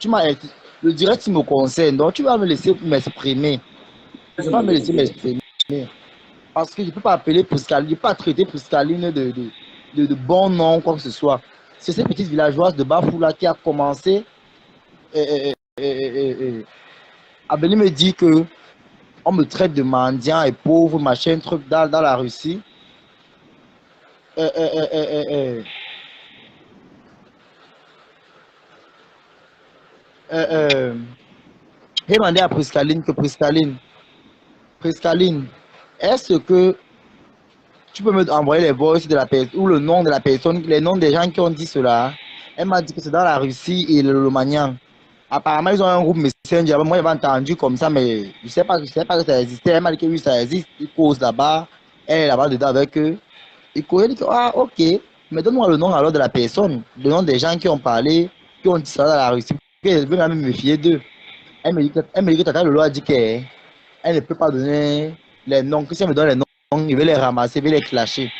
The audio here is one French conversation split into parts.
le direct il me concerne, donc tu vas me laisser m'exprimer. Tu vas me laisser m'exprimer. Parce que je ne peux pas appeler Priscaline, je ne peux pas traiter Priscaline de bon nom, quoi que ce soit. C'est cette petite villageoise de Bafoula qui a commencé à venir me dire que on me traite de mendiant et pauvre, machin, truc dans la Russie. J'ai demandé à Priscaline que Priscaline, est-ce que tu peux me envoyer les voices de la personne ou le nom de la personne, les noms des gens qui ont dit cela? Elle m'a dit que c'est dans la Russie et le Romagnan. Apparemment, ils ont un groupe Messenger. Moi, j'avais entendu comme ça, mais je sais pas que ça existait. Elle m'a dit que oui, ça existe. Ils causent là-bas. Elle est là-bas dedans avec eux. Ils causent. Elle dit que, ah, ok. Mais donne-moi le nom alors de la personne, le nom des gens qui ont parlé, qui ont dit ça dans la Russie. Elle veut même me fier d'eux. Elle me dit que Tata Lolo a dit qu'elle ne peut pas donner les noms. Que si elle me donne les noms, il veut les ramasser, il veut les clasher.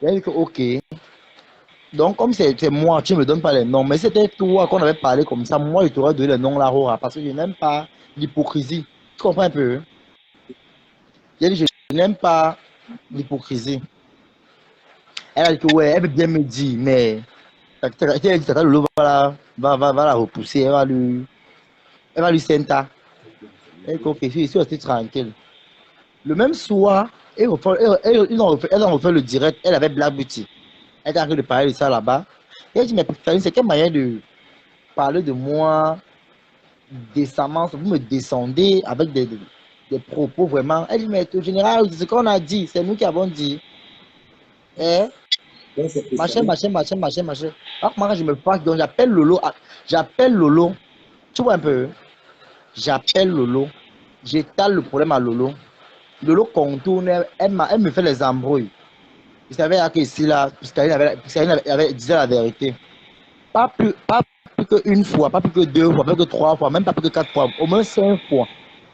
Elle dit que, ok. Donc, comme c'est moi, tu ne me donnes pas les noms. Mais c'était toi qu'on avait parlé comme ça. Moi, je t'aurais donné les noms là, Rora, parce que je n'aime pas l'hypocrisie. Tu comprends un peu? J'ai dit, je n'aime pas l'hypocrisie. Elle a dit que, ouais, elle veut bien me dire, mais elle a dit, Tata Lolo va la repousser, elle va lui senta. Elle dit, ok, je suis restée tranquille. Le même soir, ils ont refait le direct. Elle avait Black Beauty. Elle est en train de parler de ça là-bas. Elle dit, mais c'est quelle manière de parler de moi décemment, vous me descendez avec des propos vraiment. Elle dit, mais au général, c'est ce qu'on a dit, c'est nous qui avons dit. Eh, machin. Alors, moi, je me fâche, donc j'appelle Lolo. J'appelle Lolo. Tu vois un peu? J'appelle Lolo. J'étale le problème à Lolo. Lolo contourne, elle me fait les embrouilles. Vous savez que ici, là, Piscaline disait la vérité. Pas plus qu'une fois, pas plus que deux fois, pas plus que trois fois, même pas plus que quatre fois, au moins 5 fois.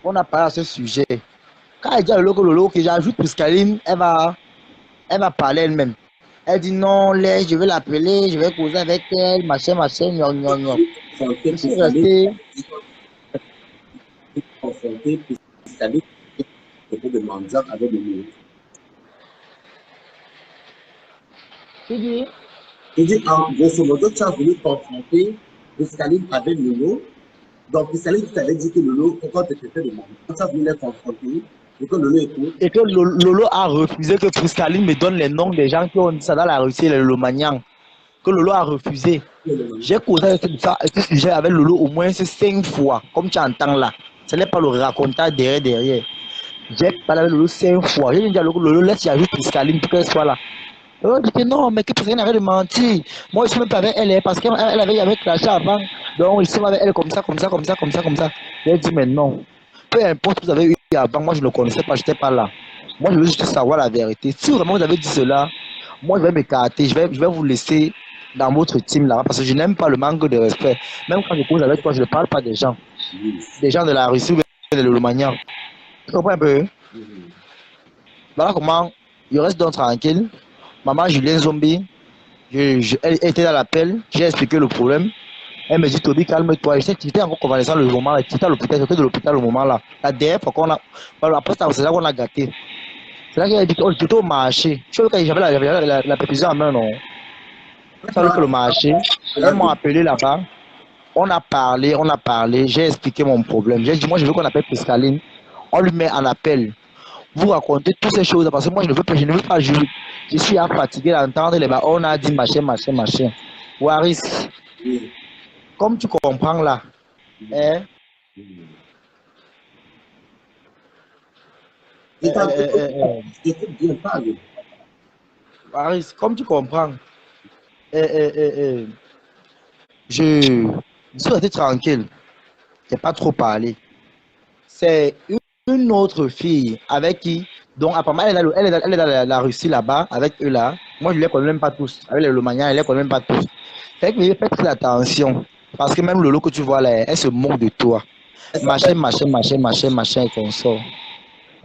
On a parlé à ce sujet. Quand elle dit à Lolo que j'ajoute Piscaline, elle va parler elle-même. Elle dit non, je vais l'appeler, je vais causer avec elle, machin, gnon. Je suis resté. Confronté Piscaline de mendiant avec le mot. Il dit, en grosso modo, tu as voulu confronter Piscaline avec Lolo. Donc, Piscaline, tu t'avais dit que Lolo, pourquoi tu étais fait de mendiant? Tu as voulu les confronter et que Lolo écoute. Et que Lolo a refusé que Piscaline me donne les noms des gens qui ont dit ça dans la Russie, le Lomagnan. Que Lolo a refusé. J'ai causé ce sujet avec Lolo au moins 5 fois, comme tu entends là. Ce n'est pas le racontage derrière. J'ai parlé avec Lolo 5 fois. J'ai dit à Lolo, laisse y ajouter Piscaline pour qu'elle soit là. Lolo dit que non, mais que Piscaline avait de mentir. Moi, je suis même pas avec elle, parce qu'elle avait clashé avant. Donc, je suis avec elle comme ça. J'ai dit, mais non. Peu importe ce que vous avez eu avant, moi, je ne le connaissais pas, je n'étais pas là. Moi, je veux juste savoir la vérité. Si vraiment vous avez dit cela, moi, je vais m'écarter, je vais vous laisser dans votre team là, parce que je n'aime pas le manque de respect. Même quand je cause avec toi, je ne parle pas des gens de la Russie ou de l'Allemagne. Tu comprends un peu? Voilà comment je reste donc tranquille. Maman Julien Zombie, elle était dans l'appel, j'ai expliqué le problème. Elle me dit, Toby, calme-toi. Je sais que tu étais encore convalescent le moment là, tu étais à l'hôpital, de l'hôpital au moment là. La dernière fois qu'on a, après ça, c'est là qu'on a gâté. C'est là qu'elle a dit, oh, j'étais au marché. Je sais que j'avais la perfusion en main, non? Ça que le marché, elles m'ont appelé là-bas. On a parlé, j'ai expliqué mon problème. J'ai dit, moi, je veux qu'on appelle Piscaline. On lui met en appel. Vous racontez toutes ces choses parce que moi, je ne veux pas jurer. Je suis fatigué d'entendre les bas. On a dit machin. Waris, comme tu comprends là, hein? Waris, comme tu comprends, je suis resté tranquille. Je n'ai pas trop parlé. C'est une autre fille avec qui, donc apparemment, elle est dans la Russie là-bas, avec eux là. Moi, je ne les connais même pas tous. Avec les Lomaniens, je ne les connais même pas tous. Fait que faites très attention. Parce que même Lolo que tu vois là, elle se moque de toi. Machin, et qu'on sort.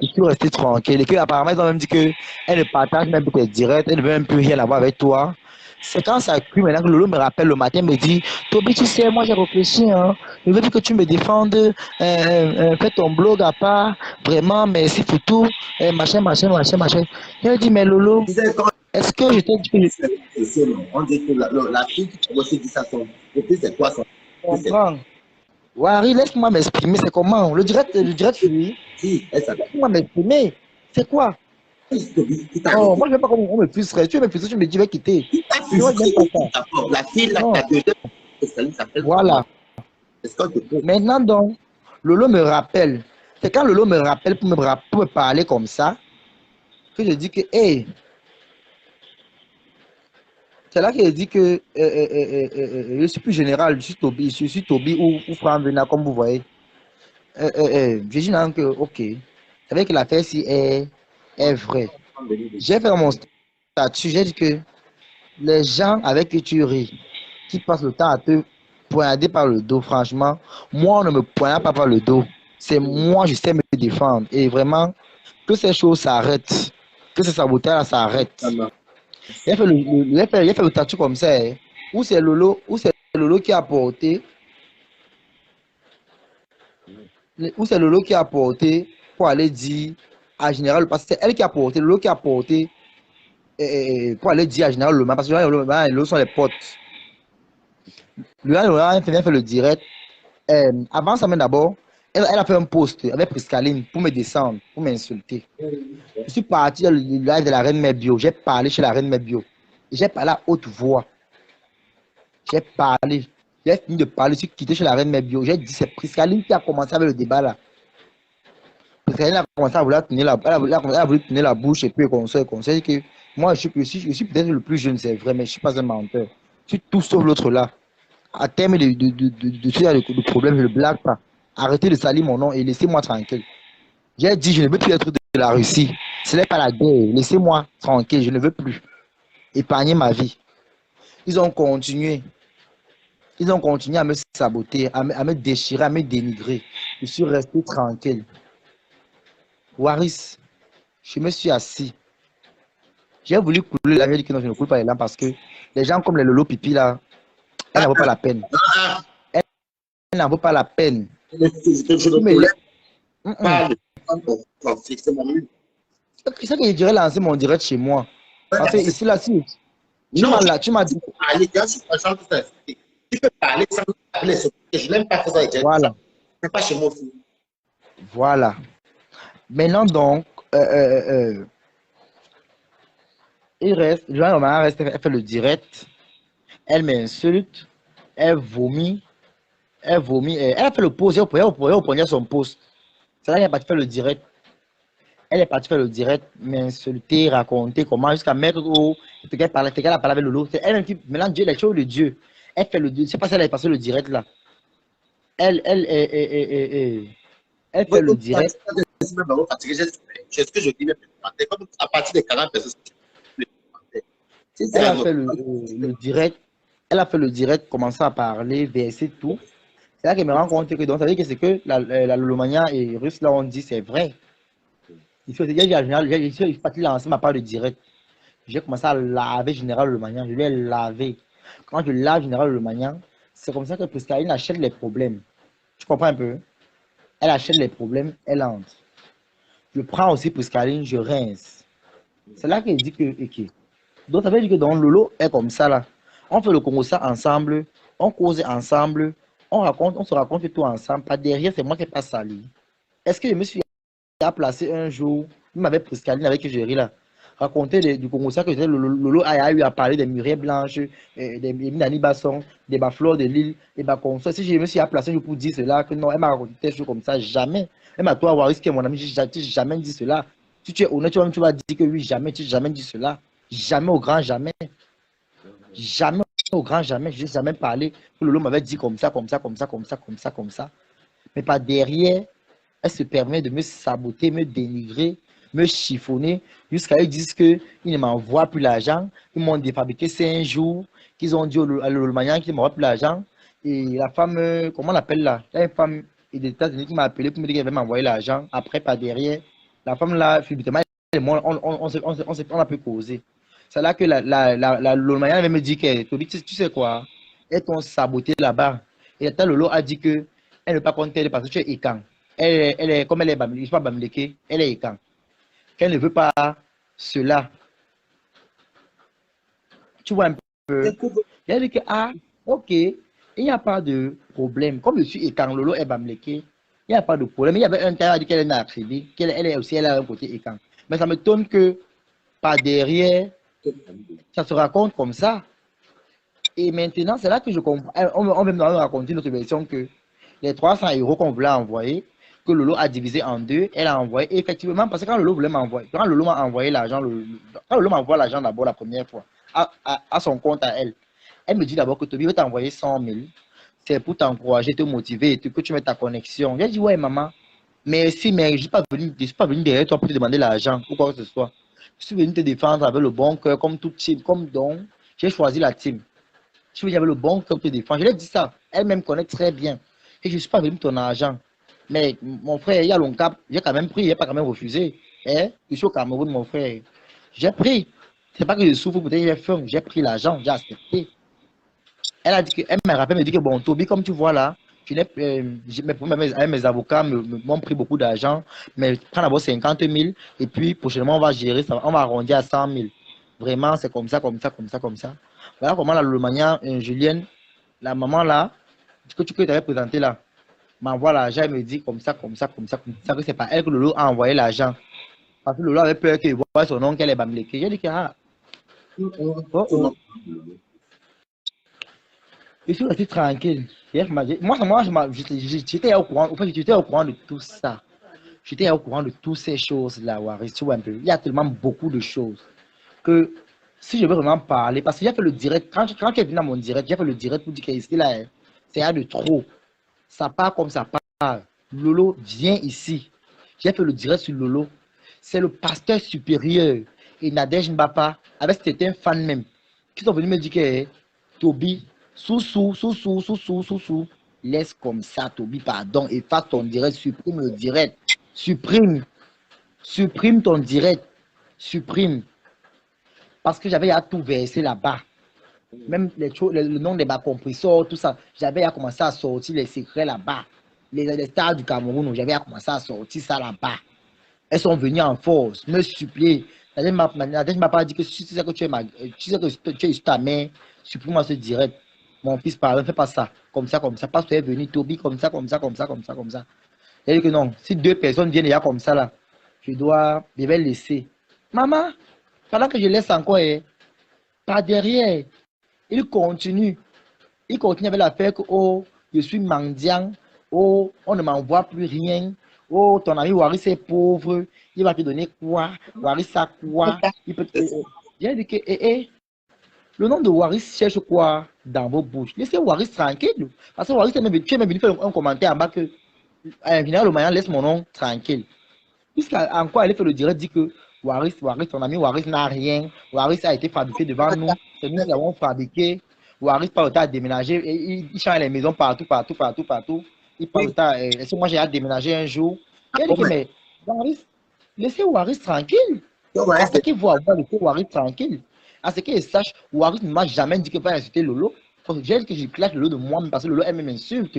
Et tu restes tranquille. Et que apparemment, ils ont même dit qu'elle ne partage même plus tes directs, elle ne veut même plus rien avoir avec toi. C'est quand ça cuit maintenant que Lolo me rappelle le matin, me dit, Toby, tu sais, moi j'ai réfléchi, hein. Je veux dire que tu me défendes, fais ton blog à part, vraiment, merci pour tout, machin, machin, machin, machin. Il dit, mais Lolo, Tu sais, quand est-ce que je t'ai dit que on dit que la fille qui commence à dire ça, et puis c'est quoi son. je comprends? Wari, laisse-moi m'exprimer, c'est comment? Le direct, oui. Si, elle s'appelle. Laisse-moi m'exprimer. C'est quoi? Qui t'a Non, arrêté? moi je ne veux pas qu'on me frustrerait. Tu veux me frustrer, tu me dis, je vais quitter. Qui t'a Moi, je n'aime frustré? pas ça. D'abord, la fille, la Non, deuxième, elle s'appelle comment? voilà. Est-ce qu'on te pose? Maintenant donc, Lolo me rappelle. C'est quand Lolo me rappelle pour me parler comme ça que je dis que, hey, c'est là que je dis que je suis plus général, je suis Toby ou Franck Vena, comme vous voyez. Je dis non que, ok, c'est vrai que l'affaire ci est vraie. J'ai fait mon statut, j'ai dit que les gens avec qui tu ris, qui passent le temps à te poignarder par le dos, franchement, moi, on ne me poignarde pas par le dos. C'est moi, je sais me défendre. Et vraiment, que ces choses s'arrêtent, que ce sabotage s'arrête. Il a fait le tatou comme ça. Hein. Où c'est Lolo qui a apporté, où c'est Lolo qui a apporté pour aller dire à Général, parce que c'est elle qui a apporté, Lolo qui a apporté pour aller dire à Général Le Mans, parce que Général Le Mans et Lolo sont les potes. Le Général Le Mans a fait le direct. Avant ça, même d'abord, elle a fait un post avec Priscaline pour me descendre, pour m'insulter. Je suis parti dans le live de la Reine Mère Bio. J'ai parlé chez la Reine Mère Bio. J'ai parlé à haute voix. J'ai parlé. J'ai fini de parler. Je suis quitté chez la Reine Mère Bio. J'ai dit, c'est Priscaline qui a commencé avec le débat là. Priscaline a commencé à vouloir tenir la bouche et puis conseil. Que moi, je suis peut-être le plus jeune, c'est vrai, mais je ne suis pas un menteur. Je suis tout sauf l'autre là. À terme de problème, je ne le blague pas. Arrêtez de salir mon nom et laissez-moi tranquille. J'ai dit, je ne veux plus être de la Russie. Ce n'est pas la guerre. Laissez-moi tranquille, je ne veux plus épargner ma vie. Ils ont continué. Ils ont continué à me saboter, à me déchirer, à me dénigrer. Je suis resté tranquille. Waris, je me suis assis. J'ai voulu couler la vie que non, je ne coule pas les larmes parce que les gens comme les Lolo Pipi là, elles n'en vaut pas la peine. Elles n'en vaut pas la peine. Je ne Mais voulais pas le conflit, c'est mon mieux. c'est ça que je dirais lancer mon direct chez moi. Parce que ici, là, si Non, tu m'as dit. parler, bien sûr, gens qui t'insultent. Tu peux parler sans parler. Je n'aime pas faire ça. Voilà. C'est pas chez moi aussi. Voilà. Maintenant, donc, il reste, Joanne Romana reste, elle fait le direct, elle m'insulte, elle vomit, elle a fait le post, elle prenait son post. C'est là qu'elle est partie faire le direct. Elle est partie faire le direct, m'insulter, raconter comment, jusqu'à mettre au. Fait qu'elle a parlé avec Lolo. C'est elle-même qui mélange Dieu, les choses de Dieu. Elle fait le Dieu. Je ne sais pas si elle a passé le direct là. Elle fait le direct. C'est ce que je dis, même comme à partir de 40 personnes, Elle a fait le direct. Elle a fait le direct, commençant à parler, verser tout. C'est là qu'elle me rend compte que donc, ça veut dire que c'est que la Lolomania et Russe, là, on dit c'est vrai. Il faut dire, j'ai parti lancer ma part de direct. J'ai commencé à laver Général Lolomania. Je lui ai lavé. Quand je lave Général Lolomania, c'est comme ça que Priscaline achète les problèmes. Tu comprends un peu? Elle achète les problèmes, elle entre. Je prends aussi Priscaline, je rince. C'est là qu'elle dit que, ok. Donc, ça veut dire que dans Lolo est comme ça là. On fait le Congo ça ensemble, on cause ensemble, on se raconte tout ensemble. Pas derrière, c'est moi qui n'ai pas sali. Est-ce que je me suis placé un jour, même avec Priscaline, avec Géry là, raconter du Congo ça que Lolo a eu à parler des murailles blanches, des Minani Basson, des Baflores de l'île, et bah comme ça. Si je me suis placé un jour pour dire cela, que non, elle m'a raconté des choses comme ça, jamais. Elle m'a toi avoir risqué, mon ami, j'ai jamais dit cela. Si tu es honnête, tu vas dire que oui, jamais, tu n'as jamais dit cela. Jamais au grand jamais. Jamais au grand jamais. Je n'ai jamais parlé que Lolo m'avait dit comme ça, comme ça, comme ça, comme ça, comme ça, comme ça. Mais par derrière, elle se permet de me saboter, me dénigrer, me chiffonner, jusqu'à ils disent qu'ils ne m'envoient plus l'argent. Ils m'ont défabriqué 5 jours, qu'ils ont dit à Lolomanian qu'ils ne m'envoient plus l'argent. Et la femme, comment on l'appelle là? Il y a une femme des États-Unis qui m'a appelé pour me dire qu'elle va m'envoyer l'argent. Après, par derrière, la femme là, subitement, on a pu causer. C'est là que le Maya avait me dit que, tu sais quoi, elles t'ont saboté là-bas. Et la Lolo a dit que elle ne peut pas compter parce que tu es Ikan. Elle est, comme elle est Bamileke, je sais pas Bamileke, elle est Ikan. Qu'elle ne veut pas cela. Tu vois un peu. Il a dit que, ah, ok, il n'y a pas de problème. Comme je suis Ikan, Lolo est Bamileke, il n'y a pas de problème. Il y avait un cas qui a dit qu'elle est accréditée, qu'elle est aussi, elle a un côté Ikan. Mais ça me donne que par derrière, ça se raconte comme ça. Et maintenant, c'est là que je comprends. On va me raconter notre version que les 300 € qu'on voulait envoyer, que Lolo a divisé en deux, elle a envoyé. Et effectivement, parce que quand Lolo voulait m'envoyer, quand Lolo m'a envoyé l'argent, quand Lolo m'envoie l'argent d'abord la première fois, à son compte à elle, elle me dit d'abord que Toby veut t'envoyer 100 000. C'est pour t'encourager, te motiver, que tu mets ta connexion. J'ai dit, ouais, maman, merci, mais je ne suis pas venu derrière toi pour te demander l'argent ou quoi que ce soit. Je suis venu te défendre avec le bon cœur, comme toute team, comme donc, j'ai choisi la team. Je suis venu avec le bon cœur pour te défendre. Je lui ai dit ça. Elle-même connaît très bien. Et je ne suis pas venu ton argent. Mais mon frère, il y a long cap, j'ai quand même pris, il n'a pas quand même refusé. Hein? Je suis au Cameroun, mon frère. J'ai pris. C'est pas que je souffre, peut-être j'ai faim. J'ai pris l'argent, j'ai accepté. Elle a dit que, elle me rappelle, me dit que bon, Toby, comme tu vois là, mes avocats m'ont pris beaucoup d'argent, mais prends d'abord 50 000 et puis prochainement on va gérer ça, on va arrondir à 100 000. Vraiment, c'est comme ça, comme ça, comme ça, comme ça. Voilà comment la Lomania, Julienne, la maman là, que tu t'avais présenté là, m'envoie l'argent, elle me dit comme ça, comme ça, comme ça, comme ça, que c'est pas elle que Lolo a envoyé l'argent. Parce que Lolo avait peur qu'il voit son nom qu'elle est Bamileke. J'ai dit que, ah, oh, oh. Je suis resté tranquille. J'étais au courant, en fait, j'étais au courant de tout ça. J'étais au courant de toutes ces choses-là, Waris, tu vois un peu. Il y a tellement beaucoup de choses que si je veux vraiment parler, parce que j'ai fait le direct, quand tu es venu dans mon direct, j'ai fait le direct pour dire que ici, là, c'est de trop. Ça part comme ça part. Lolo, viens ici. J'ai fait le direct sur Lolo. C'est le pasteur supérieur et Nadège Mbapa, avec certains fans même, qui sont venus me dire que Toby, sous, laisse comme ça, Toby, pardon, et fasse ton direct, supprime le direct. Supprime ton direct. Supprime. Parce que j'avais à tout verser là-bas. Même le nom des bas compresseurs, tout ça, j'avais à commencer à sortir les secrets là-bas. Les stars du Cameroun, j'avais à commencer à sortir ça là-bas. Elles sont venues en force, me supplier. Elle m'a pas dit que si tu sais que tu es sur ta main, supprime-moi ce direct. Mon fils, pardon, fais pas ça. Comme ça, comme ça. Parce que tu es venu, Toby, comme ça, comme ça, comme ça, comme ça, comme ça. Elle dit que non, si deux personnes viennent déjà comme ça là, je vais laisser. Maman, pendant que je laisse encore, par derrière, il continue. Il continue avec l'affaire que, oh, je suis mendiant, oh, on ne m'envoie plus rien, oh, ton ami Waris est pauvre, il va te donner quoi, Waris a quoi, il peut te... J'ai dit que, le nom de Waris cherche quoi dans vos bouches. Laissez Waris tranquille. Parce que Waris, tu es même venu faire un commentaire en bas que, le Mayan laisse mon nom tranquille. Puisqu'en quoi elle fait le direct, dit que Waris, ton ami Waris n'a rien. Waris a été fabriqué devant nous. C'est nous qui l'avons fabriqué. Waris parle de temps à déménager. Et il change les maisons partout. Il parle de temps. Est-ce que moi j'ai hâte de déménager un jour? Il a dit que, mais Waris, laissez Waris tranquille. À ce qu'il voit, laissez Waris tranquille. À ce qu'il sache, Waris ne m'a jamais dit que va insulter Lolo. J'ai dit que je claque Lolo de moi, parce que Lolo elle-même m'insulte.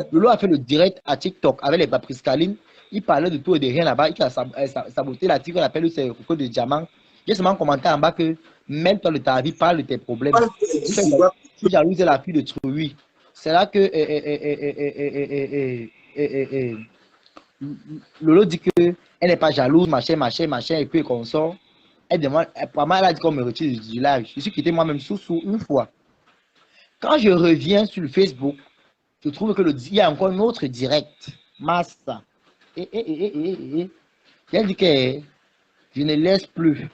Lolo a fait le direct à TikTok avec les papriscalines. Il parlait de tout et de rien là-bas. Il a saboté la tigre, on appelle ses coco de diamant. J'ai seulement commenté en bas que même toi de ta vie, parle de tes problèmes. Tu jalouses la fille de Trouy. C'est là que Lolo dit qu'elle n'est pas jalouse, machin, et puis qu'on sort. Elle demande, elle a dit qu'on me retire du live. Je suis quitté moi-même sous une fois. Quand je reviens sur le Facebook, je trouve que il y a encore un autre direct. Massa. J'ai dit que je ne laisse plus.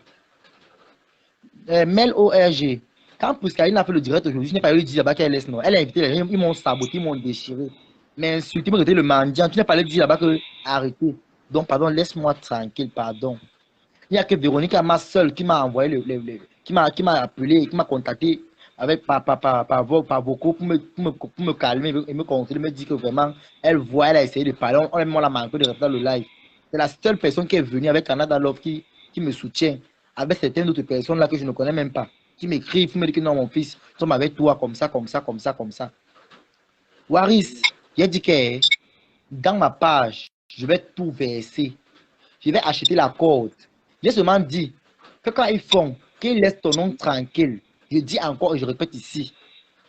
Mel ORG. Quand Pouskaline a fait le direct aujourd'hui, je n'ai pas eu dit là-bas qu'elle laisse, non. Elle a invité les gens, ils m'ont saboté, ils m'ont déchiré. Mais insulté, ils m'ont le mendiant. Tu n'as pas dit là-bas que arrêtez. Donc, pardon, laisse-moi tranquille, pardon. Il n'y a que Véronique, ma seule, qui m'a envoyé qui m'a appelé, qui m'a contacté avec par vocaux pour me calmer et me consoler, me dire que vraiment, elle a essayé de parler, on l'a manqué de répondre le live. C'est la seule personne qui est venue avec Canada Love qui me soutient. avec certaines autres personnes là que je ne connais même pas, qui m'écrivent, qui me disent que non, mon fils, nous sommes avec toi, comme ça, comme ça, comme ça, comme ça. Waris, j'ai dit que dans ma page, je vais tout verser. Je vais acheter la corde. J'ai seulement dit que quand ils font, qu'ils laissent ton nom tranquille. Je dis encore et je répète ici,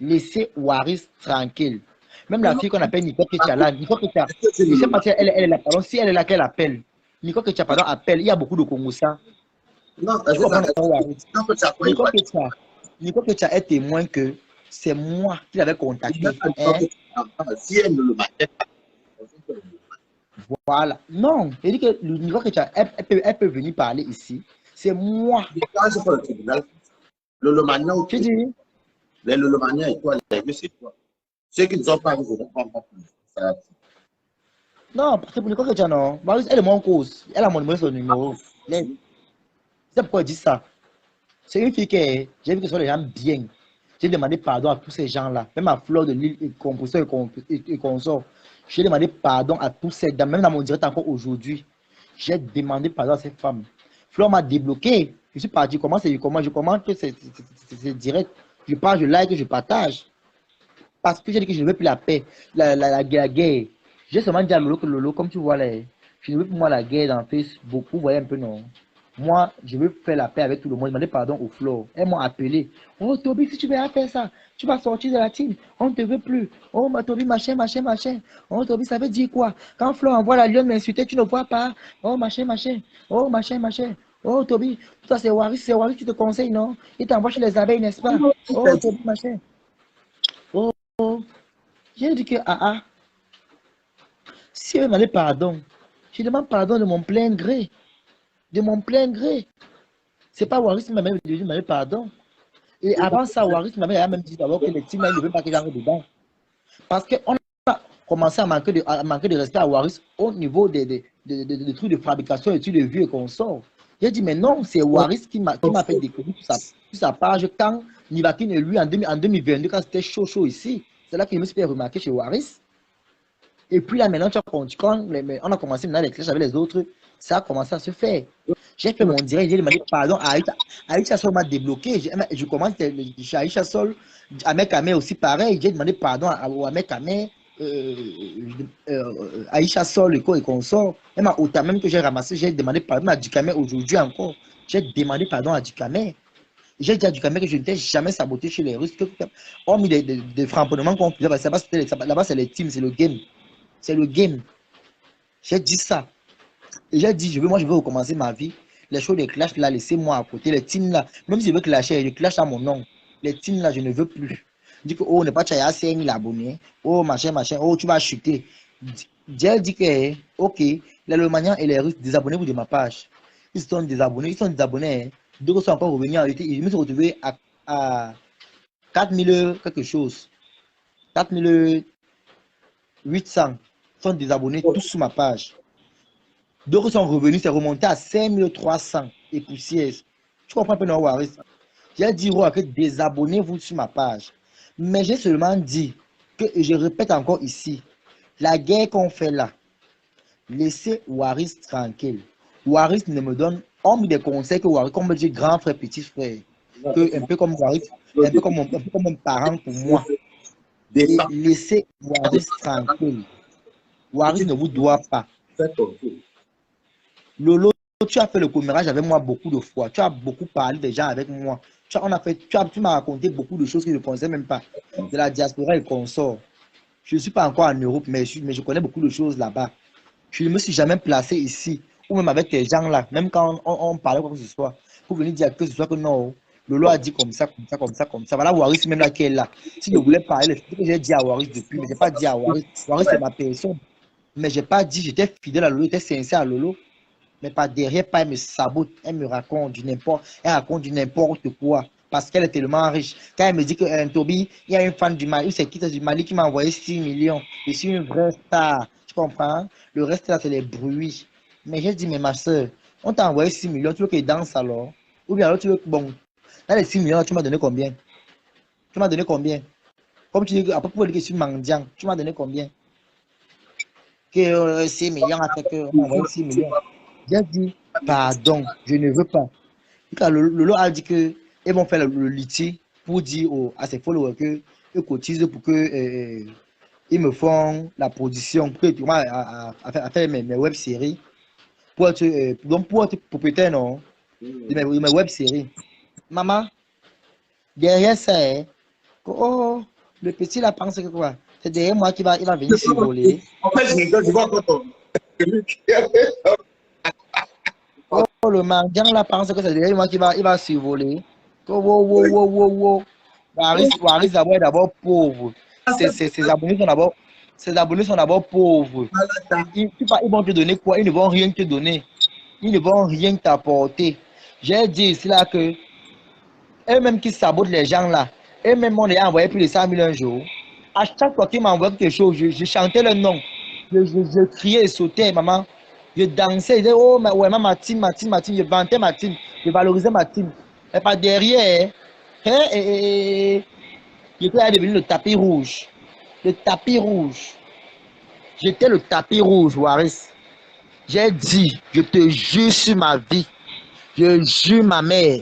laissez Waris tranquille. Même Non, la non, fille qu'on appelle Nicole Ketchala, Nicole Ketchala, est-ce que c'est je ne sais le pas si elle est là, pardon, si elle est là qu'elle appelle. Nicole Ketchala, pardon, appelle. Il y a beaucoup de Congolais. non, Tu comprends non, Waris? non, que tu as pas eu Nicole Ketchala, Nicole Ketchala est témoin que c'est moi qui l'avais contacté. Hein? si elle ne le battait pas, Voilà. Non, il dit que le Nicole Ketchala, elle peut venir parler ici. C'est moi. je passe pour le tribunal. Le Lomania, Tu dis? les Lomania et toi, les deux, c'est toi. Ceux qui ne sont pas, je ne comprends pas plus. Non, c'est pour Nicole Ketchala, non. Waris, elle est mon cause. Elle a mon numéro, son numéro. C'est pourquoi je dis ça. C'est une fille que j'ai vu que ce sont les gens bien. J'ai demandé pardon à tous ces gens-là, même à Fleur de Lille et compositeur et consort. J'ai demandé pardon à tous ces dames, même dans mon direct encore aujourd'hui. J'ai demandé pardon à ces femmes. Fleur m'a débloqué. Je suis parti. Comment c'est comment je commente que c'est direct. Je parle, je like, je partage. Parce que j'ai dit que je ne veux plus la paix, la guerre. J'ai seulement dit à Lolo que Lolo, comme tu vois là, je ne veux plus moi la guerre dans Facebook. Vous voyez un peu, non? Moi, je veux faire la paix avec tout le monde. Demander pardon aux Flores. Elles m'ont appelé. Oh, Toby, si tu veux faire ça, tu vas sortir de la team. On ne te veut plus. Oh, ma Toby, machin, machin, machin. Oh, Toby, ça veut dire quoi? Quand Flore envoie la lionne m'insulter, tu ne vois pas. Oh, machin, machin. Oh, machin, machin. Oh, Toby, toi, c'est Waris qui te conseille, non? Il t'envoie chez les abeilles, n'est-ce pas? Oh, Toby, machin. Oh, oh. J'ai dit que, si elle m'a demandé pardon, je demande pardon de mon plein gré. De mon plein gré. C'est pas Waris qui m'a même demandé pardon. Et avant ça, Waris m'avait même dit d'abord que les teams, il ne veut pas que j'entre dedans. Parce qu'on a commencé à manquer de respect à Waris au niveau des trucs de fabrication et de vues et qu'on sort. J'ai dit, mais non, c'est Waris qui m'a fait découvrir sur sa page quand Nivakin et lui en 2022, quand c'était chaud ici. C'est là que je me suis fait remarquer chez Waris. Et puis là, maintenant, quand on a commencé maintenant les clashs avec les autres, ça a commencé à se faire. J'ai fait mon direct, j'ai demandé pardon à Aïcha Sol m'a débloqué. Je commence chez Aïcha Sol, à Mekame aussi pareil. J'ai demandé pardon à Mekame, Aïcha Sol et consort. Même à Ota, même que j'ai ramassé, j'ai demandé pardon à Dukame aujourd'hui encore. J'ai demandé pardon à Dukame. J'ai dit à Dukame que je n'étais jamais saboté chez les Russes. Hormis des framponnements qu'on faisait, là-bas c'est les teams, c'est le game. C'est le game. J'ai dit ça. Et j'ai dit, moi, je veux recommencer ma vie. Les choses de clash là, laissez-moi à côté. Les teams là, même si je veux clasher, je clash à mon nom. Les teams là, je ne veux plus. Je dis que, oh, on n'est pas à 5 000 abonnés. Oh, machin, machin. Oh, tu vas chuter. J'ai dit que, ok, les Lomanians et les Russes, désabonnez-vous de ma page. Ils sont désabonnés. Ils sont désabonnés. Deux sont encore revenus. Je me suis retrouvé à 4 000 quelque chose. 4 800 sont désabonnés tous sur ma page. D'autres sont revenus, c'est remonté à 5300 et poussières. Tu comprends un peu, non, Waris? J'ai dit, que désabonnez-vous sur ma page. Mais j'ai seulement dit que, et je répète encore ici, la guerre qu'on fait là, laissez Waris tranquille. Waris ne me donne, on me des conseils que Waris, comme me dit grand frère, petit frère, que, un peu comme Waris, un peu comme un parent pour moi. Et laissez Waris tranquille. Waris ne vous doit pas. Lolo, tu as fait le commérage avec moi beaucoup de fois. Tu as beaucoup parlé des gens avec moi. Tu m'as raconté beaucoup de choses que je ne connaissais même pas. De la diaspora et consort. Je ne suis pas encore en Europe, mais je connais beaucoup de choses là-bas. Je ne me suis jamais placé ici, ou même avec tes gens là, même quand on parlait quoi que ce soit, pour venir dire que ce soit que non, Lolo a dit comme ça, comme ça, comme ça, comme ça. Voilà Waris même là qui est là. Si je voulais parler, c'est ce que j'ai dit à Waris depuis, mais je n'ai pas dit à Waris. Waris c'est ma personne. Mais je n'ai pas dit, j'étais fidèle à Lolo, j'étais sincère à Lolo. Mais par derrière, pas elle me sabote, elle me raconte du n'importe quoi. Parce qu'elle est tellement riche. Quand elle me dit que Toby, il y a une fan du Mali, c'est qui du Mali qui m'a envoyé 6 millions. Je suis une vraie star. Tu comprends? Le reste là, c'est les bruits. Mais j'ai dit, mais ma soeur, on t'a envoyé 6 millions, tu veux qu'elle danse alors? Ou bien alors tu veux que, bon, dans les 6 millions, tu m'as donné combien? Tu m'as donné combien? Comme tu dis, après pour dire que je suis mendiant, tu m'as donné combien? Que 6 millions, après qu'on m'a envoyé 6 millions. J'ai dit, pardon, je ne veux pas. Lolo a dit qu'ils vont faire le litige pour dire à ses followers qu'ils cotisent pour que ils me font la production à faire mes web-séries pour être, donc pour être propriétaire non, de mes web-séries. Maman, derrière ça, oh, le petit là pense que quoi? C'est derrière moi qu'il va venir survoler. En fait, je vois quand on... Oh, le mendiant là pense que c'est derrière moi qu'il va survoler. Oh, wow, wow, wow, wow. Waris d'abord pauvre. Ses abonnés sont d'abord pauvres. Ils vont te donner quoi? Ils ne vont rien te donner. Ils ne vont rien t'apporter. J'ai dit ici là que eux-mêmes qui sabotent les gens là, eux-mêmes on les a envoyé plus de 100 000 un jour. À chaque fois qu'ils m'envoient quelque chose, je chantais le nom. Je criais et sautais, maman. Je dansais, je disais, oh, ouais, ma team, je vantais ma team, je valorisais ma team. Et par derrière, j'étais devenu le tapis rouge. Le tapis rouge. J'étais le tapis rouge, Waris. J'ai dit, je te jure sur ma vie, je jure ma mère,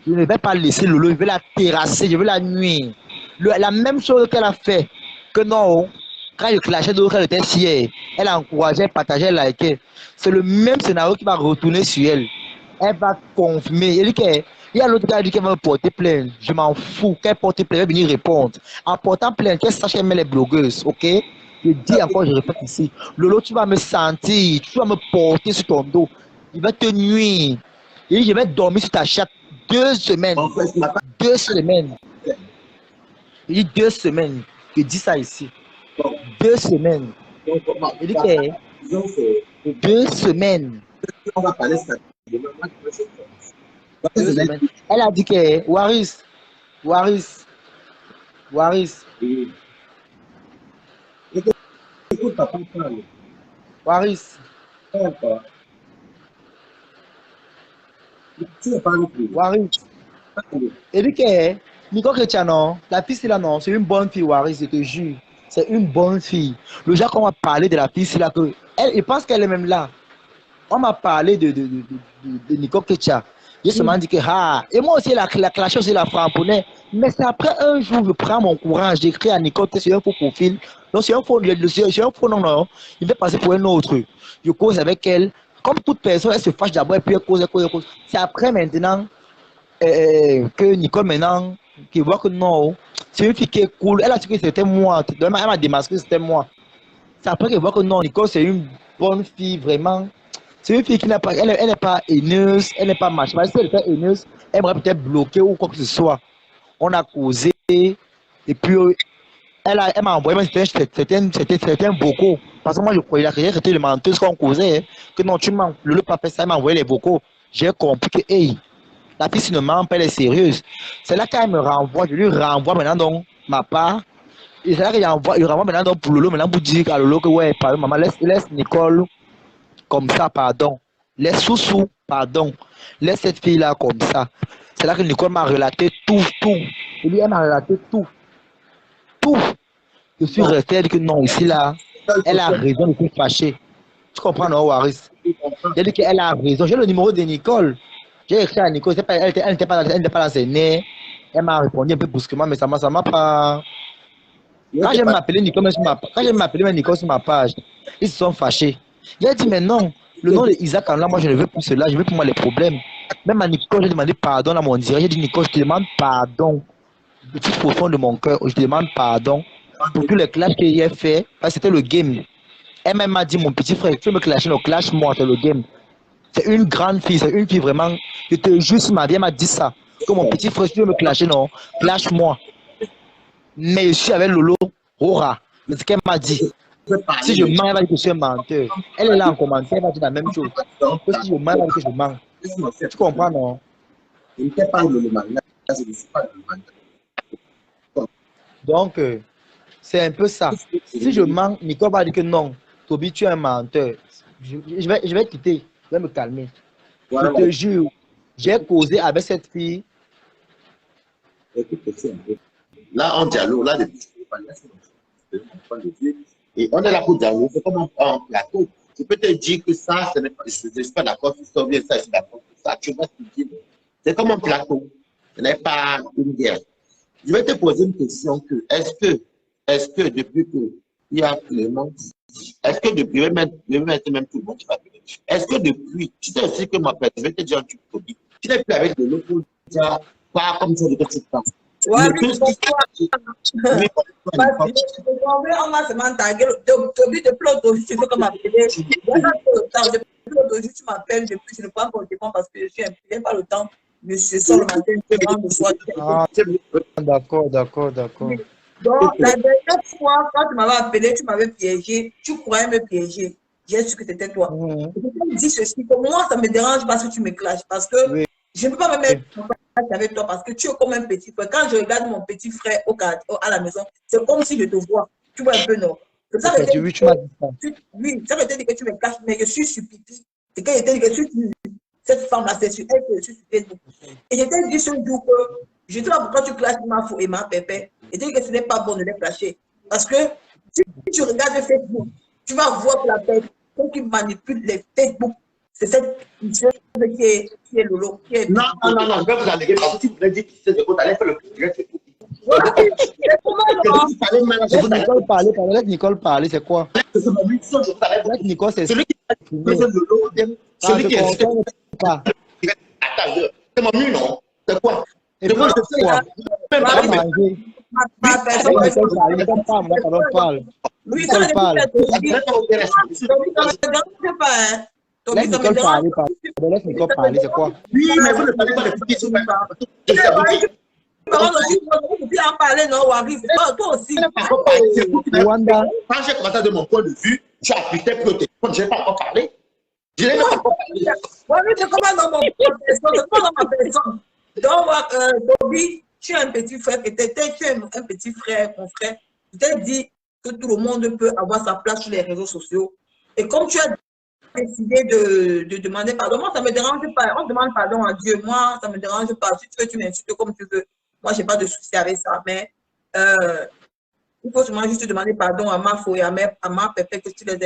je ne vais pas laisser Lolo, je vais la terrasser, je vais la nuire. La même chose qu'elle a fait, que non, quand je clashais d'autres, elle était fière, elle encourageait, partageait, likait. C'est le même scénario qui va retourner sur elle. Elle va confirmer. Elle dit il y a l'autre gars qui dit qu'elle va me porter plainte. Je m'en fous. Qu'elle porte plainte, elle va venir répondre. En portant plainte, qu'elle sache qu'elle met les blogueuses, ok? Je dis encore, je répète ici. Lolo, tu vas me sentir, tu vas me porter sur ton dos. Il va te nuire. Et je vais dormir sur ta chatte 2 semaines. 2 semaines. Il dit 2 semaines. Je dis ça ici. 2 semaines. Il dit que 2 semaines. On va parler ça. Elle a dit que Waris. Écoute, papa, parle. Waris. Tu ne parles plus. Waris. Elle dit que Nico Chrétiano, la fille c'est là non, c'est une bonne fille, Waris, je te jure. C'est une bonne fille. Le jour qu'on m'a parlé de la fille, c'est là que elle pense qu'elle est même là. On m'a parlé de Nico Ketia. J'ai seulement dit que, et moi aussi, la clashée aussi, la frapponnais. Mais c'est après un jour, je prends mon courage, j'écris à Nico que c'est un faux profil. Donc, c'est un faux nom, non. Il va passer pour un autre. Je cause avec elle. Comme toute personne, elle se fâche d'abord et puis elle cause. C'est après maintenant que Nicole, maintenant, qui voit que non, c'est une fille qui est cool. Elle a dit que c'était moi. Elle m'a démasqué que c'était moi. C'est après qu'elle voit que non, Nicole, c'est une bonne fille, vraiment. C'est une fille qui n'a pas, elle n'est pas haineuse, elle n'est pas machin. Si elle était haineuse, elle m'aurait peut-être bloqué ou quoi que ce soit. On a causé, et puis elle m'a envoyé certains vocaux. Parce que moi, je croyais que c'était le menteuse qu'on causait, que non, tu mens, le pas fait ça, elle m'a envoyé les vocaux. J'ai compris que, hey, la fille, si ne ment pas, elle est sérieuse. C'est là qu'elle me renvoie, je lui renvoie maintenant donc ma part. Et c'est là qu'il renvoie maintenant donc pour Lolo, maintenant pour dire à Lolo que, ouais, pardon, maman, laisse Nicole comme ça, pardon. Laisse Soussou, pardon. Laisse cette fille-là comme ça. C'est là que Nicole m'a relaté tout. Et lui, elle m'a relaté tout. Je suis resté, elle dit que non, ici, là, elle a raison de se fâcher. Tu comprends, non, Waris? J'ai dit qu'elle a raison. J'ai le numéro de Nicole. J'ai écrit à Nicole. Elle n'était pas dans ses nez. Elle m'a répondu un peu brusquement, mais ça m'a pas... Quand je m'appelais Nicole sur ma page, ils se sont fâchés. J'ai dit, mais non, le nom de Isaac, là, moi, je ne veux plus cela, je veux pour moi les problèmes. Même à Nicole, j'ai demandé pardon à mon direct. J'ai dit, Nicole, je te demande pardon. Du tout profond de mon cœur, je te demande pardon pour tous les clashs qu'il a fait, parce que c'était le game. Elle m'a dit, mon petit frère, tu veux me clasher, non, clash-moi, c'est le game. C'est une grande fille, c'est une fille vraiment. Je te jure, ma vie, elle m'a dit ça. Que mon petit frère, si tu veux me clasher, non, clash-moi. Mais je suis avec Lolo, Rora. C'est ce qu'elle m'a dit. Si je mens, elle va dire que je suis un menteur. Elle est là en commentaire, elle va dire la même chose. Si je mens, elle va dire que je mens. Tu comprends, non? Donc, c'est un peu ça. Si je mens, Nicole va dire que non, Toby, tu es un menteur. Je vais quitter, je vais me calmer. Je te jure, j'ai causé avec cette fille. Là, on dialogue, là, et on est là pour dialoguer, c'est comme un plateau. Je peux te dire que ça, je ne suis pas d'accord sur ça, bien ça, je suis d'accord sur ça. Tu vois ce que je dis? C'est comme un plateau. Ce n'est pas une guerre. Je vais te poser une question que, est-ce que depuis que il y a Clément, est-ce que depuis, je vais mettre même tout le monde qui va appeler. Est-ce que depuis, tu sais aussi que ma père, je vais te dire un truc, Toby. Tu n'es plus avec de l'autre pour dire, pas comme ça, de tout temps. Ouais, mais on m'a seulement tagué. Toby, depuis l'autre tu veux comme appeler. Depuis tu m'appelles, depuis je ne prends pas le téléphone parce que je suis impliqué par le temps. Monsieur sort le matin, je rentre le soir. Ah, d'accord. Donc, la dernière fois, quand tu m'avais appelé, tu m'avais piégé, tu croyais me piéger. J'ai su que c'était toi. Je te dis ceci, que moi, ça me dérange parce que tu me clashes, parce que je ne peux pas me mettre en contact avec toi parce que tu es comme un petit frère. Quand je regarde mon petit frère à la maison, c'est comme si je te vois. Tu vois un peu, non? C'est ça que tu m'as dit ça. oui, ça que je t'ai dit que tu me caches, mais je suis sur Pipi. C'est que je t'ai dit que cette femme-là, c'est sur elle que je suis sur Facebook. Et je t'ai dit ce jour que je ne sais pas pourquoi tu clashes ma fou et ma pépé. Et dit que ce n'est pas bon de les clasher. Parce que si tu regardes Facebook, tu vas voir que la personne qui manipule les Facebook, c'est cette personne qui est Lolo. Non, je vais vous alléguer parce que si vous voulez dire qui c'est de vous allez faire le plus direct, c'est tout. Laisse Nicole parler, c'est quoi? Laisse Nicole, c'est celui qui est pas. Attends, c'est mon mieux, non? C'est quoi? Et puis, c'est quoi? Ma personne, parle. oui, ça me parle. Laisse Nicole parler, c'est quoi? Oui, mais vous ne parlez pas de petites en parler, non, Waris. Toi aussi. Rwanda. Quand j'ai commencé de mon point de vue, j'ai appliqué pour le téléphone, je n'ai pas encore parlé. Je n'ai pas encore parlé. Waris, c'est comment dans ma personne? Donc, Toby, tu es un petit frère, tu es un petit frère, mon frère. Je t'ai dit que tout le monde peut avoir sa place sur les réseaux sociaux. Et comme tu as décidé de demander pardon, moi, ça ne me dérange pas. On demande pardon à Dieu. Moi, ça ne me dérange pas. Si tu veux, tu m'insultes comme tu veux. Moi, je n'ai pas de souci avec ça. Mais il faut seulement juste demander pardon à ma faux et à ma pépé que tu les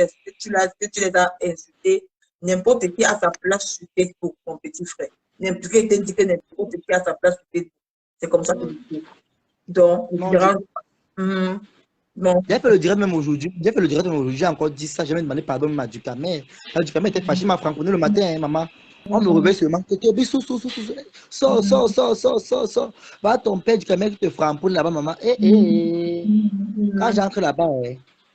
as insultés. N'importe qui a sa place sur Facebook, mon petit frère. N'importe qui te dit que n'importe qui a sa place sur Facebook. C'est comme ça que je dis. Donc, il ne dérange pas. Non. J'ai fait le direct même aujourd'hui. J'ai encore dit ça. J'ai même demandé pardon à Ducamé. Ducamé était fâché, m'a franconné le matin, hein, maman. On me réveille seulement. Sors. Va ton père Ducamé qui te framponne là-bas, maman. Quand j'entre là-bas,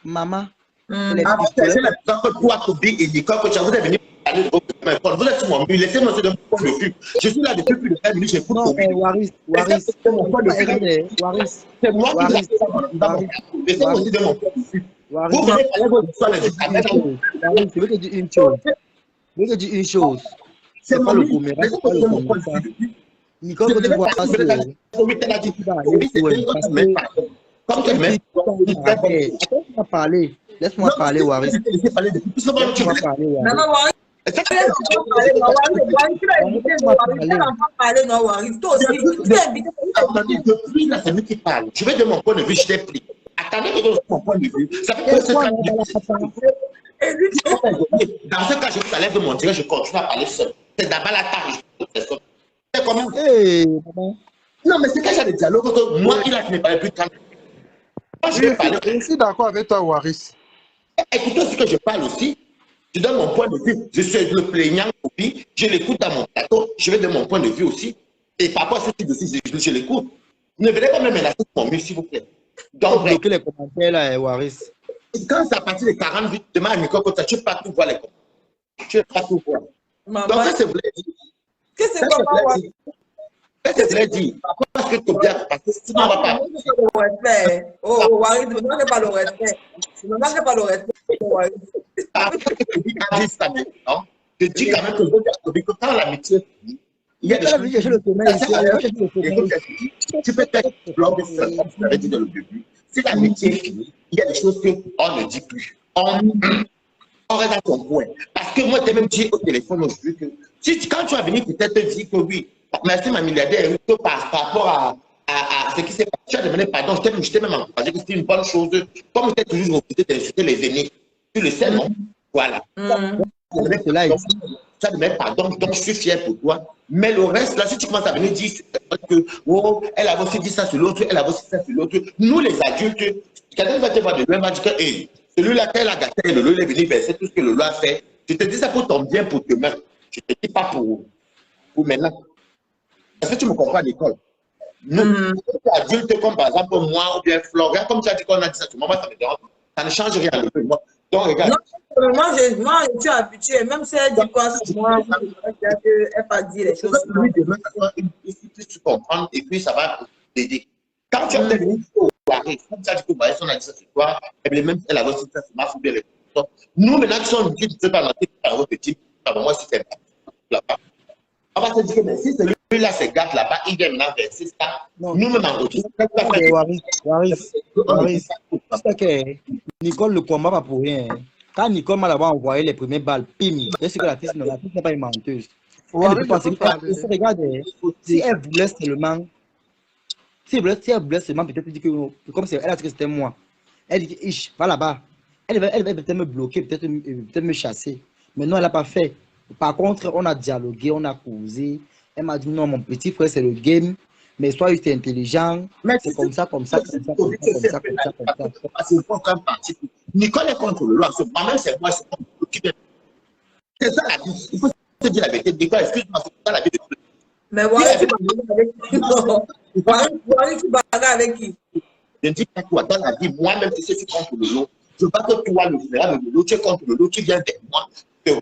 maman. J'ai l'impression que toi, Toby et Nicole, que vous êtes venus parler de votre téléphone. Vous êtes sur mon mur. Laissez-moi se donner mon point de vue. Je suis là depuis plus de 5 minutes. J'écoute Toby. Waris. C'est moi qui laissez-moi aussi de mon point de vue. Vous venez parler de votre histoire de Je veux te dire une chose. C'est pas le boomerang, c'est pas le boomerang. Nicole, quand tu vois ça, laisse-moi parler, Waris. Laisse-moi parler, Waris. Je vais de mon point de vue, je t'ai pris. Attendez que de mon point de vue. Ça fait que dans ce cas, je vous allez de mon direct, je continue à parler seul. C'est d'abord la tâche. C'est comment? Non, mais c'est quand j'ai des dialogues que moi, il a qui ne parlait plus de temps. Je suis d'accord avec toi, Waris. Écoutez ce que je parle aussi. Je donne mon point de vue. Je suis le plaignant, je l'écoute dans mon plateau. Je vais de mon point de vue aussi. Et par rapport à ce type de sujet, je l'écoute. Ne venez pas me menacer sur mon mur, s'il vous plaît. Donc, bloquer les commentaires là, Waris. Quand c'est à partir de 40 vues, demain à Nicole, tu ne peux pas tout voir les commentaires. Tu ne peux pas tout voir. Donc, ça, c'est vrai. Qu'est-ce que c'est quoi? Qu'est-ce que c'est dire? Parce que tu bien, parce que sinon on va pas. Oh, Waris, ne me demandez pas le respect. Ne me demandez pas le respect. Je dis quand même que quand l'amitié finit, il y a des choses. Tu peux être lors de ça, comme tu l'avais dit dans le début. Si l'amitié finit, il y a des choses qu'on ne dit plus. On reste dans ton coin. Parce que moi, je t'ai même dit au téléphone aujourd'hui que quand tu vas venir peut-être te dire que oui, merci ma milliardaire, par rapport à ce qui s'est passé, tu as demandé pardon, je t'ai même encouragé que c'était une bonne chose. Comme tu as toujours refusé d'insulter les aînés, tu le sais, non? Voilà. Tu as demandé pardon, donc je suis fier pour toi. Mais le reste, là, si tu commences à venir dire que, oh, elle a aussi dit ça sur l'autre, elle a aussi dit ça sur l'autre, nous les adultes, quelqu'un va te voir de loin, va dire que, hey, celui-là, qu'elle a gâté, le lot, il est venu verser tout ce que le lot a fait. Je te dis ça pour ton bien, pour demain. Je ne te dis pas pour maintenant. Est-ce que tu me comprends, Nicole? Nous, les adultes, comme par exemple moi, ou bien Florian, comme tu as dit qu'on a dit ça, moi, ça me dérange. Ça ne change rien. Donc, regarde. Non, moi, je suis habituée. Même si elle dit quoi sur moi, elle n'a pas dit les choses. Demain, tu comprends et puis ça va t'aider. Quand tu as venu au Paris, comme tu as dit que Maïs, on a dit ça sur toi, et même elle a reçu ça sur ma foule. Nous, maintenant, qui sommes qui ne sont pas dans votre petit, moi, si c'est là-bas, on va se dire que mais si celui-là se gâte là-bas, il vient maintenant verser ça. Nous-mêmes, en retour, Waris, c'est ça que Nicole ne combat pas pour rien. Quand Nicole m'a d'abord envoyé les premières balles, pim, je sais que la fille n'est pas une menteuse. Elle ne peut pas se regarder. Si elle voulait seulement, si elle voulait seulement peut-être dire que, comme elle a dit que c'était moi, elle dit, ich, va là-bas. Elle va peut-être me bloquer, peut-être me chasser. Mais non, elle n'a pas fait. Par contre, on a dialogué, on a causé. Elle m'a dit, non, mon petit frère, c'est le game. Mais soit il est intelligent, c'est comme ça. Nicole est contre le loi. Moi-même, c'est moi, c'est contre le. C'est ça la vie. Il faut se dire la vérité. Nicole, excuse-moi, c'est ça la vie de tout. Mais voilà, tu bagarres avec qui? Je ne dis pas toi, dans la vie, moi-même, si je suis contre le lot, je ne veux pas que toi, le général de l'eau, tu es contre le lot, tu viens vers moi, tu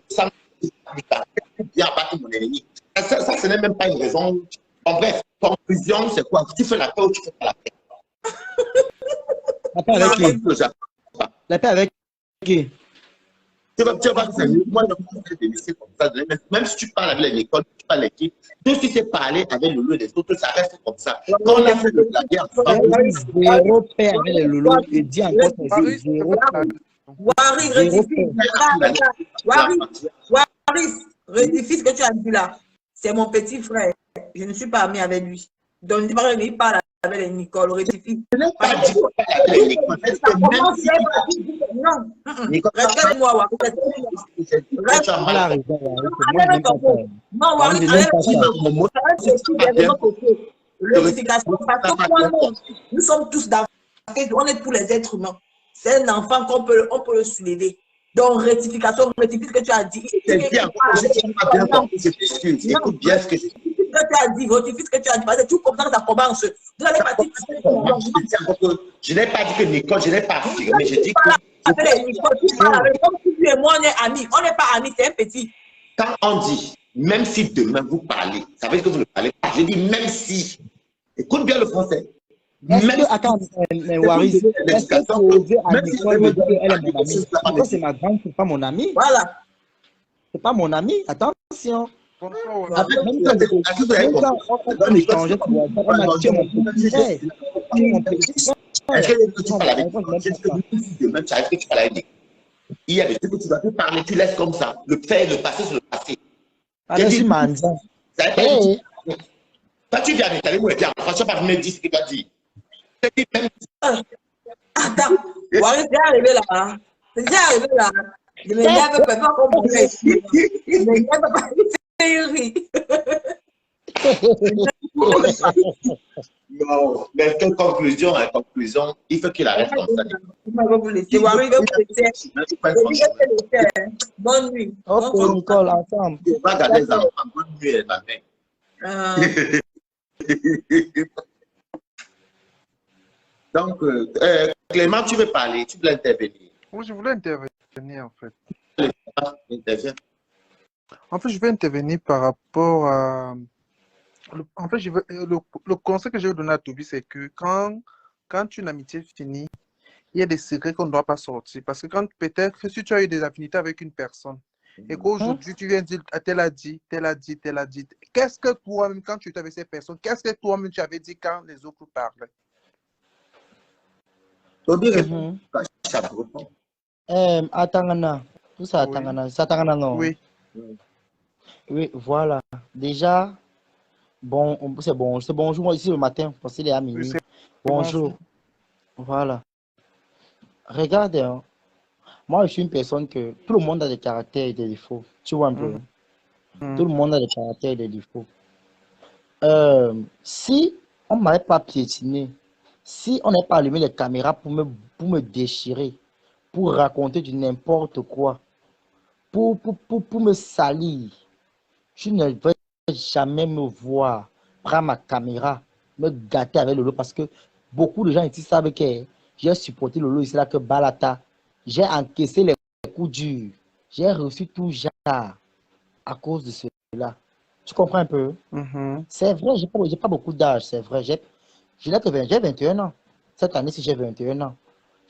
viens abattre mon ennemi. Ça, ce n'est même pas une raison. En bref, conclusion, c'est quoi? Tu fais la paix ou tu fais pas la paix? La paix avec qui? La paix avec qui? Tu vas moi, je ne peux pas te laisser comme ça. Même si tu parles avec l'école, tu parles avec qui, tout ce qui s'est parlé avec le lot des autres, ça reste comme ça. Quand on a fait de la guerre, zéro paix avec les loulous, je dis encore que zéro Waris, rectifie ce que tu as dit là. C'est mon petit frère. Je ne suis pas amie avec lui. Donc, ne dis pas qu'il parle avec les Nicole. Rectifie. Je n'ai pas dit avec Nicole. Non. Regarde-moi, Waris. Non, Waris, nous sommes tous d'accord. On est tous les êtres humains. C'est un enfant qu'on peut le soulever. Donc, rectification, rectifie ce que tu as dit. Écoute bien ce que je dis. Tu as dit, rectifie ce que tu as dit. Parce que tout comme ça commence. Vous allez partir. Je n'ai pas dit que Nicole, je n'ai pas affirmé. Je dis que. Comme tu et moi, on est amis. On n'est pas amis, c'est un petit. Quand on dit, même si demain vous parlez, ça veut dire que vous ne parlez pas. Je dis, même si. Écoute bien le français. Attends, mais Waris, est-ce que tu veux à Nicole me dire qu'elle est mon amie? Nicole, c'est ma grande, c'est pas mon amie. Voilà. C'est pas mon amie. Attention. Même quand on échangeait sur WhatsApp, on m'a dit que mon petit frère. Est-ce que tu parles avec moi? Demain, tu arrives que tu parles avec Nicole. Il y a des trucs que tu dois plus parler, tu laisses comme ça. Le fait, le passé, c'est le passé. Allez-y, Manzan. Quand tu viens avec moi, franchement, pas me dire ce que tu as dit. Attends, Waris, c'est arrivé là. C'est déjà arrivé là. Je me lève pas comme mon frère. Je me lève pas. Non, mais quelle conclusion, conclusion, il faut qu'il arrête comme ça. Bonne nuit. Ok, Nicole, ensemble. On va garder les enfants. Bonne nuit, ma mère. Donc, Clément, tu veux parler, tu veux intervenir. Oui, je voulais intervenir en fait. Interviens. En fait, je vais intervenir par rapport à... En fait, le conseil que je vais donner à Toby, c'est que quand une amitié finit, il y a des secrets qu'on ne doit pas sortir. Parce que quand peut-être, si tu as eu des affinités avec une personne, et qu'aujourd'hui, tu viens dire, tel a dit, qu'est-ce que toi-même, quand tu étais avec ces personnes, qu'est-ce que toi-même tu avais dit quand les autres parlaient? Toby répond. Ça répond. Attangana. Tout ça, Attangana. Ça, Attangana, non? Oui. Oui, voilà. Déjà, bon, c'est bonjour moi ici le matin, parce qu'il est à minuit. Oui, bonjour. Voilà. Regarde, moi je suis une personne que tout le monde a des caractères et des défauts. Tu vois un peu. Tout le monde a des caractères et des défauts. Si on ne m'avait pas piétiné, si on n'avait pas allumé les caméras pour me déchirer, pour raconter du n'importe quoi, pour me salir, je ne vais jamais me voir prendre ma caméra, me gâter avec Lolo parce que beaucoup de gens ici savent que j'ai supporté Lolo ici là que Balata. J'ai encaissé les coups durs. J'ai reçu tout genre à cause de cela. Tu comprends un peu? C'est vrai, j'ai pas beaucoup d'âge, c'est vrai. J'ai 21 ans. Cette année-ci, j'ai 21 ans.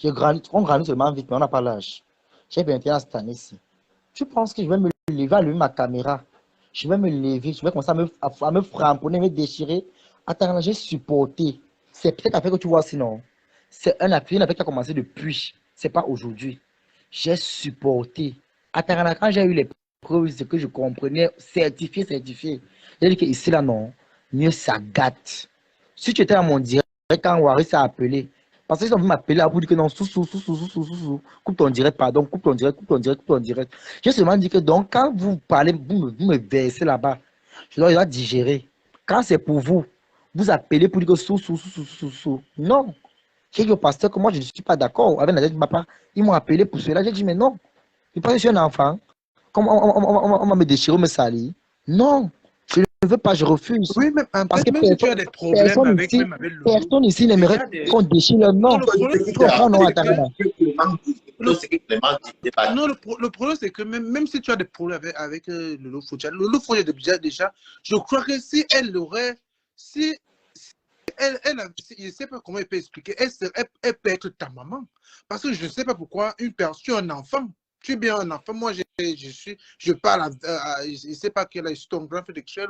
On grandit seulement vite, mais on n'a pas l'âge. J'ai 21 ans cette année-ci. Je pense que je vais me lever, allumer ma caméra. Je vais me lever, je vais commencer à me framponner, me déchirer. Attends, j'ai supporté. C'est peut-être après que tu vois sinon. C'est un appui qui a commencé depuis. C'est pas aujourd'hui. J'ai supporté. Attends, quand j'ai eu les preuves, ce que je comprenais, certifié. J'ai dit que ici, là, non. Mieux ça gâte. Si tu étais à mon direct, quand Waris a appelé, parce qu'ils ont vu m'appeler pour dire que non, coupe ton direct, pardon, coupe ton direct. J'ai seulement dit que donc, quand vous parlez, vous me versez là-bas, je dois digérer. Quand c'est pour vous, vous appelez pour dire que non. J'ai dit au pasteur que moi, je ne suis pas d'accord avec la papa. Ils m'ont appelé pour cela. J'ai dit, mais non. Je pense que je suis un enfant. Comment on va me déchirer, me salir? Non. Je ne veux pas, je refuse. Oui, même, Parce que même si tu as des problèmes avec Lolo, personne ici n'aimerait qu'on déchire leur nom. Le problème, c'est que même si tu as des problèmes avec Lolo Fodja, déjà, je crois que si elle aurait, si je ne sais pas comment elle peut expliquer, elle peut être ta maman. Parce que je ne sais pas pourquoi une personne, un enfant, tu es bien un enfant, moi je parle, je ne sais pas quel est ton grand frère sexuel,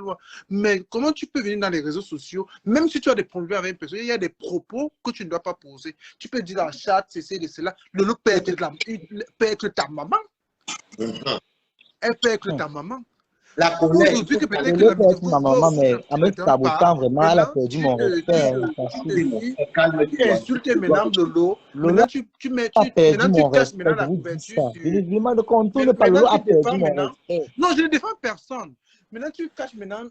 mais comment tu peux venir dans les réseaux sociaux, même si tu as des problèmes avec une personne, il y a des propos que tu ne dois pas poser. Tu peux dire dans le chat, ceci, de cela, Lolo peut être ta maman. Elle peut être ta maman. La colère. Aujourd'hui, que peut-être Lolo peut être ma maman, mais en me sabotant vraiment, elle a perdu mon respect. Tu insultes maintenant Lolo. Maintenant, tu perdu mon caches respect, maintenant la je vous dis couverture. ça. Je ne demande qu'on ne tourne pas, Lolo a perdu mon respect. Non, je ne défends personne. Maintenant, tu caches maintenant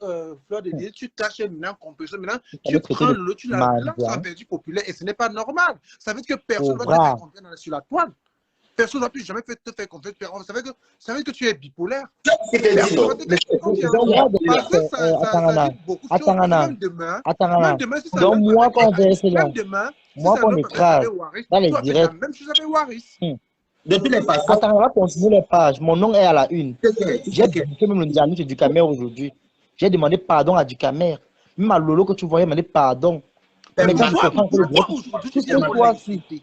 Fleur de Lys, tu caches maintenant Compétition. Maintenant, tu prends Lolo, tu la lances à perdu populaire et ce n'est pas normal. Ça veut dire que personne ne va te faire confiance sur la toile. Personne ne va plus jamais te faire confiance. Ça veut dire que tu es bipolaire. Attends, donc moi qu'on verse là, moi qu'on écrase dans les directs. Même chose avec Waris. De toutes les façons. Attends, on va continuer les pages. Mon nom est à la une. J'ai fait même le diagnostic du Ducamer aujourd'hui. J'ai demandé pardon à Ducamer. Même à Lolo que tu voyais, demandé pardon. Mais quand je comprends que le direct,